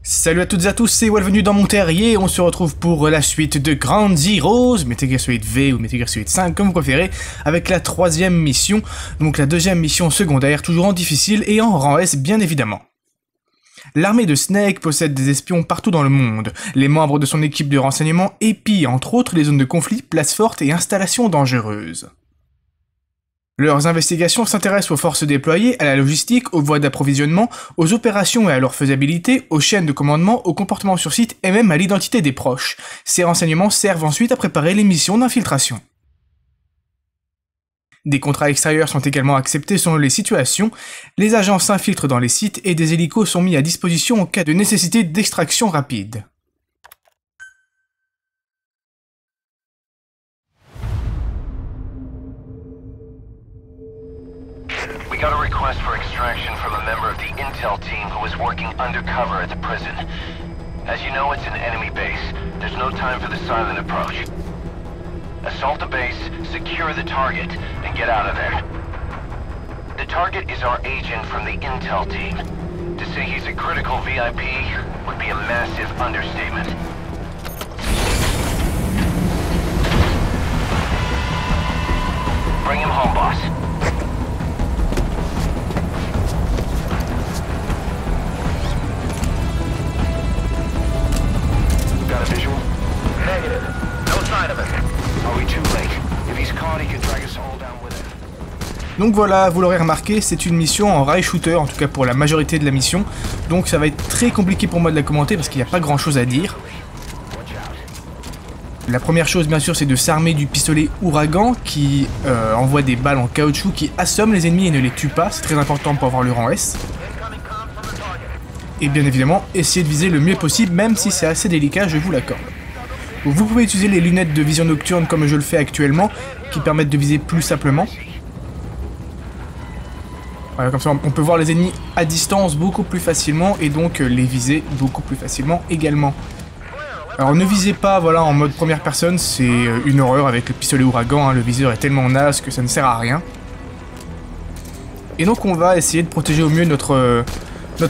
Salut à toutes et à tous, c'est Bienvenue dans mon terrier, on se retrouve pour la suite de Ground Zeroes, Metal Gear Solid V ou Metal Gear Solid 5 comme vous préférez, avec la troisième mission, donc la deuxième mission secondaire, toujours en difficile et en rang S bien évidemment. L'armée de Snake possède des espions partout dans le monde. Les membres de son équipe de renseignement épient entre autres les zones de conflit, places fortes et installations dangereuses. Leurs investigations s'intéressent aux forces déployées, à la logistique, aux voies d'approvisionnement, aux opérations et à leur faisabilité, aux chaînes de commandement, au comportement sur site et même à l'identité des proches. Ces renseignements servent ensuite à préparer les missions d'infiltration. Des contrats extérieurs sont également acceptés selon les situations, les agents s'infiltrent dans les sites et des hélicos sont mis à disposition en cas de nécessité d'extraction rapide. We got a request for extraction from a member of the intel team who is working undercover at the prison. As you know, it's an enemy base. There's no time for the silent approach. Assault the base, secure the target, and get out of there. The target is our agent from the intel team. To say he's a critical VIP would be a massive understatement. Bring him home, boss. Got a visual? Negative. No sign of him. Are we too late? If he's caught, he could drag us all down with him. Donc voilà, vous l'aurez remarqué, c'est une mission en rail shooter, en tout cas pour la majorité de la mission. Donc ça va être très compliqué pour moi de la commenter parce qu'il n'y a pas grand chose à dire. La première chose bien sûr c'est de s'armer du pistolet Ouragan qui envoie des balles en caoutchouc qui assomment les ennemis et ne les tue pas, c'est très important pour avoir le rang S. Et bien évidemment, essayez de viser le mieux possible même si c'est assez délicat, je vous l'accorde. Vous pouvez utiliser les lunettes de vision nocturne comme je le fais actuellement, qui permettent de viser plus simplement. Voilà, comme ça on peut voir les ennemis à distance beaucoup plus facilement et donc les viser beaucoup plus facilement également. Alors ne visez pas voilà, en mode première personne, c'est une horreur avec le pistolet Ouragan, hein, le viseur est tellement naze que ça ne sert à rien. Et donc on va essayer de protéger au mieux notre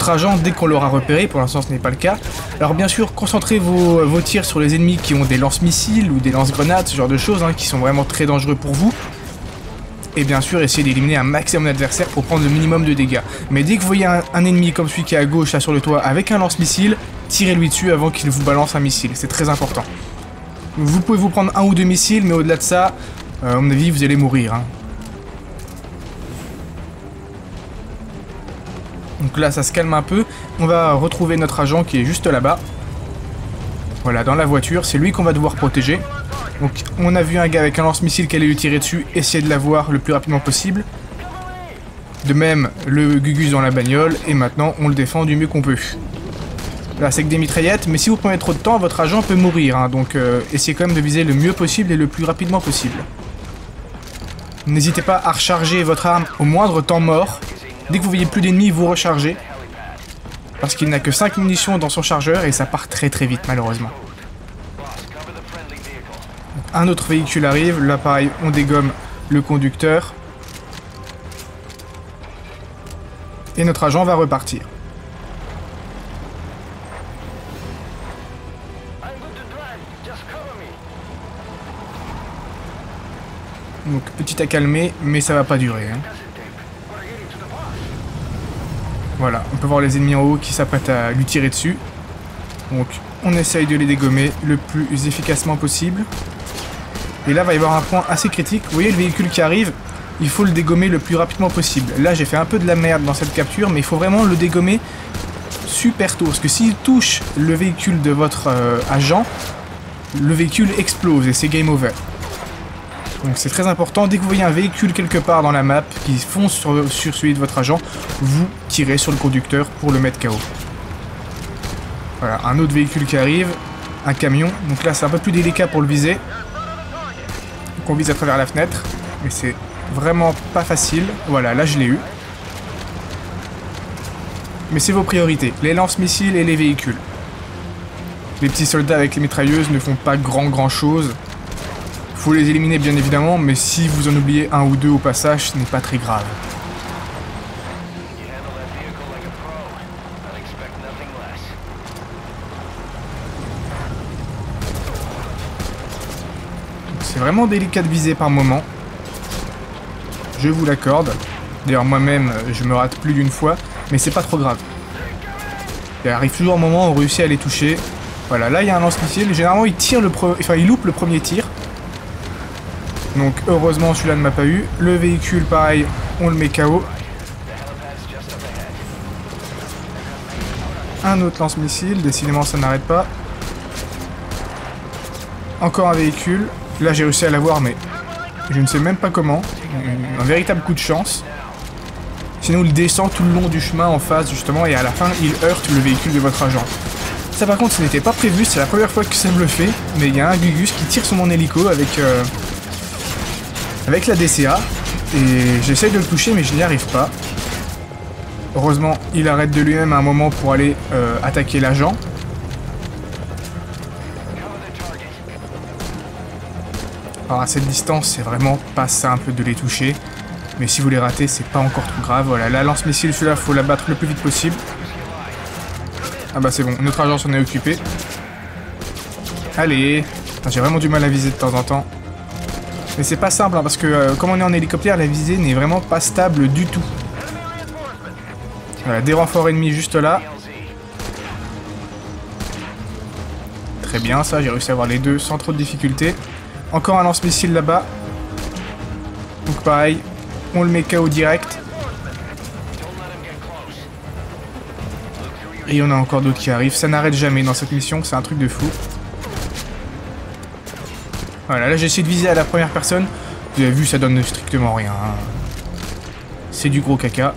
agent dès qu'on l'aura repéré, pour l'instant ce n'est pas le cas. Alors bien sûr, concentrez vos tirs sur les ennemis qui ont des lance-missiles ou des lance-grenades, ce genre de choses hein, qui sont vraiment très dangereux pour vous. Et bien sûr, essayez d'éliminer un maximum d'adversaires pour prendre le minimum de dégâts. Mais dès que vous voyez un ennemi comme celui qui est à gauche là sur le toit avec un lance-missile, tirez-lui dessus avant qu'il vous balance un missile, c'est très important. Vous pouvez vous prendre un ou deux missiles, mais au-delà de ça, à mon avis, vous allez mourir. Hein. Donc là, ça se calme un peu. On va retrouver notre agent qui est juste là-bas. Voilà, dans la voiture. C'est lui qu'on va devoir protéger. Donc, on a vu un gars avec un lance-missile qui allait lui tirer dessus. Essayez de l'avoir le plus rapidement possible. De même, le Gugus dans la bagnole. Et maintenant, on le défend du mieux qu'on peut. Là, c'est que des mitraillettes. Mais si vous prenez trop de temps, votre agent peut mourir. Hein, donc, essayez quand même de viser le mieux possible et le plus rapidement possible. N'hésitez pas à recharger votre arme au moindre temps mort. Dès que vous voyez plus d'ennemis, vous rechargez. Parce qu'il n'a que 5 munitions dans son chargeur et ça part très très vite malheureusement. Un autre véhicule arrive, là pareil on dégomme le conducteur. Et notre agent va repartir. Donc petit à calmer, mais ça va pas durer. Hein. Voilà, on peut voir les ennemis en haut qui s'apprêtent à lui tirer dessus. Donc, on essaye de les dégommer le plus efficacement possible. Et là, va y avoir un point assez critique. Vous voyez le véhicule qui arrive, il faut le dégommer le plus rapidement possible. Là, j'ai fait un peu de la merde dans cette capture, mais il faut vraiment le dégommer super tôt. Parce que s'il touche le véhicule de votre agent, le véhicule explose et c'est game over. Donc c'est très important, dès que vous voyez un véhicule quelque part dans la map qui fonce sur celui de votre agent, vous tirez sur le conducteur pour le mettre KO. Voilà, un autre véhicule qui arrive, un camion, donc là c'est un peu plus délicat pour le viser. Donc on vise à travers la fenêtre, mais c'est vraiment pas facile. Voilà, là je l'ai eu. Mais c'est vos priorités, les lance-missiles et les véhicules. Les petits soldats avec les mitrailleuses ne font pas grand chose. Faut les éliminer bien évidemment, mais si vous en oubliez un ou deux au passage, ce n'est pas très grave. c'est vraiment délicat de viser par moment. Je vous l'accorde. D'ailleurs, moi-même, je me rate plus d'une fois, mais c'est pas trop grave. Il arrive toujours un moment où on réussit à les toucher. Voilà, là, il y a un lance-missile. Généralement, il loupe le premier tir. Donc, heureusement, celui-là ne m'a pas eu. Le véhicule, pareil, on le met KO. Un autre lance-missile. Décidément, ça n'arrête pas. Encore un véhicule. Là, j'ai réussi à l'avoir, mais je ne sais même pas comment. Un véritable coup de chance. Sinon, il descend tout le long du chemin en face, justement, et à la fin, il heurte le véhicule de votre agent. Ça, par contre, ce n'était pas prévu, c'est la première fois que ça me le fait, mais il y a un Gugus qui tire sur mon hélico avec la DCA, et j'essaye de le toucher, mais je n'y arrive pas. Heureusement, il arrête de lui-même à un moment pour aller attaquer l'agent. Alors, à cette distance, c'est vraiment pas simple de les toucher. Mais si vous les ratez, c'est pas encore trop grave. Voilà, la lance-missile, celui-là, faut l'abattre le plus vite possible. Ah bah c'est bon, notre agent s'en est occupé. Allez. J'ai vraiment du mal à viser de temps en temps. Mais c'est pas simple, hein, parce que comme on est en hélicoptère, la visée n'est vraiment pas stable du tout. Voilà, des renforts ennemis juste là. Très bien, ça, j'ai réussi à avoir les deux sans trop de difficultés. Encore un lance-missile là-bas. Donc pareil. On le met KO direct. Et on a encore d'autres qui arrivent. Ça n'arrête jamais dans cette mission. C'est un truc de fou. Voilà, là j'ai essayé de viser à la première personne. Vous avez vu, ça donne strictement rien. Hein. C'est du gros caca.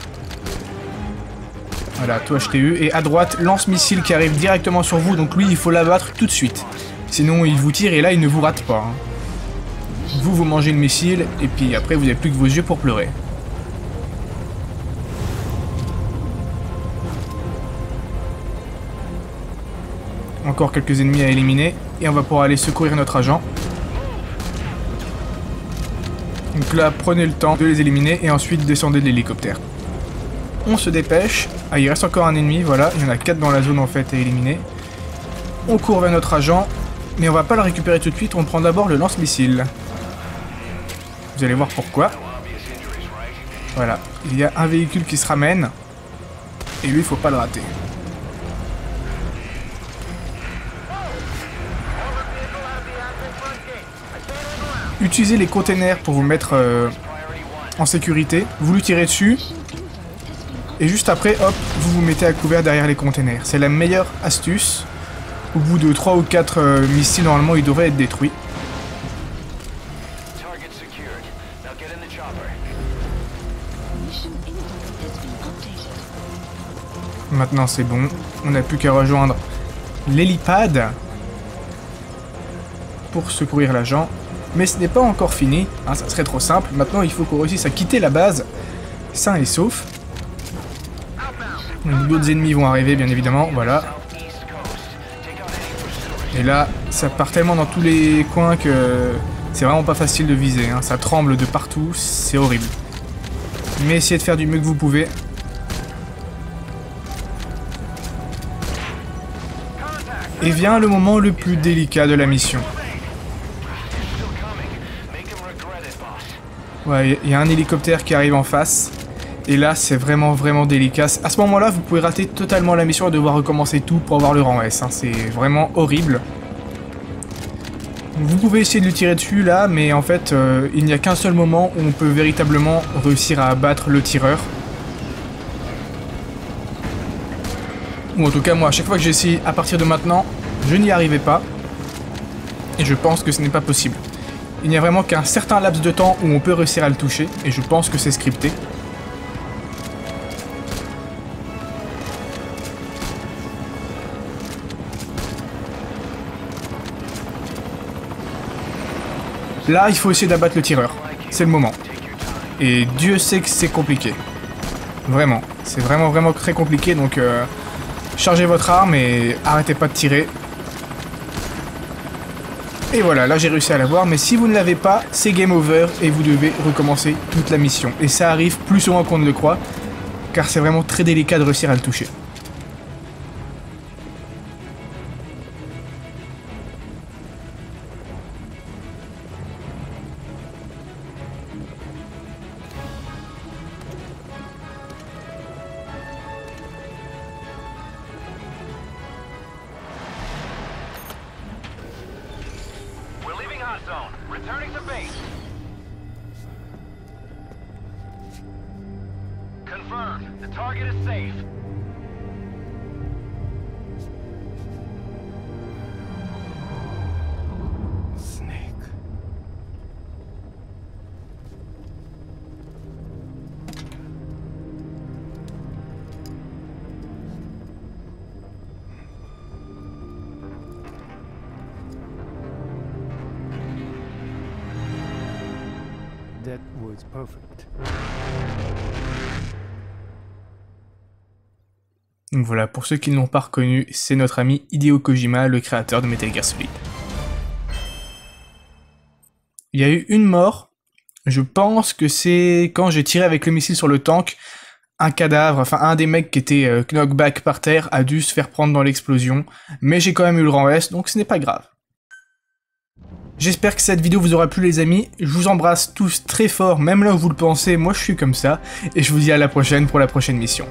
Voilà, toi je t'ai eu. Et à droite, lance-missile qui arrive directement sur vous. Donc lui, il faut l'abattre tout de suite. Sinon, il vous tire et là, il ne vous rate pas. Hein. Vous mangez le missile, et puis après, vous n'avez plus que vos yeux pour pleurer. Encore quelques ennemis à éliminer, et on va pouvoir aller secourir notre agent. Donc là, prenez le temps de les éliminer, et ensuite descendez de l'hélicoptère. On se dépêche. Ah, il reste encore un ennemi, voilà. Il y en a 4 dans la zone, en fait, à éliminer. On court vers notre agent, mais on va pas le récupérer tout de suite, on prend d'abord le lance-missile. Vous allez voir pourquoi. Voilà, il y a un véhicule qui se ramène. Et lui, il faut pas le rater. Utilisez les containers pour vous mettre en sécurité. Vous lui tirez dessus. Et juste après, hop, vous vous mettez à couvert derrière les containers. C'est la meilleure astuce. Au bout de 3 ou 4 missiles, normalement, ils devraient être détruits. Maintenant c'est bon, on n'a plus qu'à rejoindre l'hélipad pour secourir l'agent. Mais ce n'est pas encore fini, hein, ça serait trop simple. Maintenant il faut qu'on réussisse à quitter la base, sain et sauf. D'autres ennemis vont arriver bien évidemment, voilà. Et là, ça part tellement dans tous les coins que c'est vraiment pas facile de viser, hein. Ça tremble de partout, c'est horrible. Mais essayez de faire du mieux que vous pouvez. Et vient le moment le plus délicat de la mission. Ouais, il y a un hélicoptère qui arrive en face. Et là, c'est vraiment délicat. À ce moment-là, vous pouvez rater totalement la mission et devoir recommencer tout pour avoir le rang S. Hein. C'est vraiment horrible. Vous pouvez essayer de lui tirer dessus là, mais en fait, il n'y a qu'un seul moment où on peut véritablement réussir à abattre le tireur. Ou en tout cas, moi, à chaque fois que j'ai essayé à partir de maintenant, je n'y arrivais pas. Et je pense que ce n'est pas possible. Il n'y a vraiment qu'un certain laps de temps où on peut réussir à le toucher, et je pense que c'est scripté. Là, il faut essayer d'abattre le tireur. C'est le moment. Et Dieu sait que c'est compliqué. Vraiment. C'est vraiment très compliqué, donc chargez votre arme et arrêtez pas de tirer. Et voilà, là j'ai réussi à l'avoir, mais si vous ne l'avez pas, c'est game over et vous devez recommencer toute la mission. Et ça arrive plus souvent qu'on ne le croit, car c'est vraiment très délicat de réussir à le toucher. target is safe. Snake. That was perfect. Donc voilà, pour ceux qui ne l'ont pas reconnu, c'est notre ami Hideo Kojima, le créateur de Metal Gear Solid. Il y a eu une mort, je pense que c'est quand j'ai tiré avec le missile sur le tank, un cadavre, enfin un des mecs qui était knockback par terre a dû se faire prendre dans l'explosion, mais j'ai quand même eu le rang S, donc ce n'est pas grave. J'espère que cette vidéo vous aura plu les amis, je vous embrasse tous très fort, même là où vous le pensez, moi je suis comme ça, et je vous dis à la prochaine pour la prochaine mission.